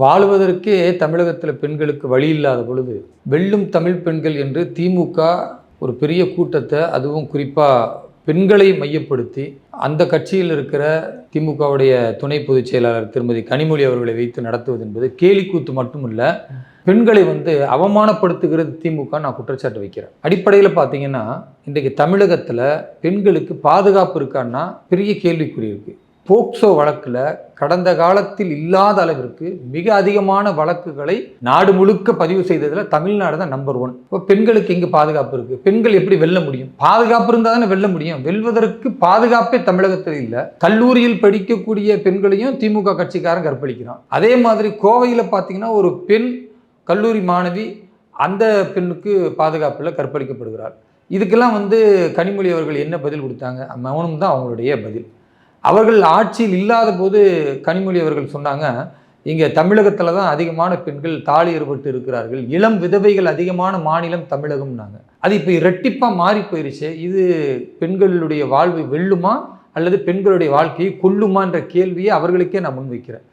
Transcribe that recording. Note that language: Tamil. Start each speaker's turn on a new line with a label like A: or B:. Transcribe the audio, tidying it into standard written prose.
A: வாழ்வதற்கே தமிழகத்தில் பெண்களுக்கு வழி இல்லாத பொழுது வெல்லும் தமிழ் பெண்கள் என்று திமுக ஒரு பெரிய கூட்டத்தை, அதுவும் குறிப்பாக பெண்களை மையப்படுத்தி அந்த கட்சியில் இருக்கிற திமுகவுடைய துணை பொதுச் செயலாளர் திருமதி கனிமொழி அவர்களை வைத்து நடத்துவது என்பது கேலிக்கூத்து மட்டுமல்ல, பெண்களை அவமானப்படுத்துகிறது திமுக. நான் குற்றச்சாட்டு வைக்கிறேன். அடிப்படையில் பார்த்தீங்கன்னா, இன்றைக்கு தமிழகத்தில் பெண்களுக்கு பாதுகாப்பு இருக்கான்னா பெரிய கேள்விக்குறி இருக்குது. போக்சோ வழக்கில் கடந்த காலத்தில் இல்லாத அளவிற்கு மிக அதிகமான வழக்குகளை நாடு முழுக்க பதிவு செய்ததில் தமிழ்நாடு தான் நம்பர் 1. இப்போ பெண்களுக்கு எங்கே பாதுகாப்பு இருக்குது? பெண்கள் எப்படி வெல்ல முடியும்? பாதுகாப்பு இருந்தால் தானே வெல்ல முடியும். வெல்வதற்கு பாதுகாப்பே தமிழகத்தில் இல்லை. கல்லூரியில் படிக்கக்கூடிய பெண்களையும் திமுக கட்சிக்காரன் கற்பழிக்கிறான். அதே மாதிரி கோவையில் பார்த்தீங்கன்னா, ஒரு பெண் கல்லூரி மாணவி அந்த பெண்ணுக்கு பாதுகாப்பில் கற்பழிக்கப்படுகிறார். இதுக்கெல்லாம் கனிமொழி அவர்கள் என்ன பதில் கொடுத்தாங்க? மௌனம் தான் அவங்களுடைய பதில். அவர்கள் ஆட்சியில் இல்லாத போது கனிமொழி அவர்கள் சொன்னாங்க, இங்கே தமிழகத்தில் தான் அதிகமான பெண்கள் தாலி ஏற்பட்டு இருக்கிறார்கள், இளம் விதவைகள் அதிகமான மாநிலம் தமிழகம்னாங்க. அது இப்போ இரட்டிப்பாக மாறி போயிருச்சு. இது பெண்களுடைய வாழ்வை வெல்லுமா அல்லது பெண்களுடைய வாழ்க்கையை கொல்லுமா என்ற கேள்வியை அவர்களுக்கே நான் முன்வைக்கிறேன்.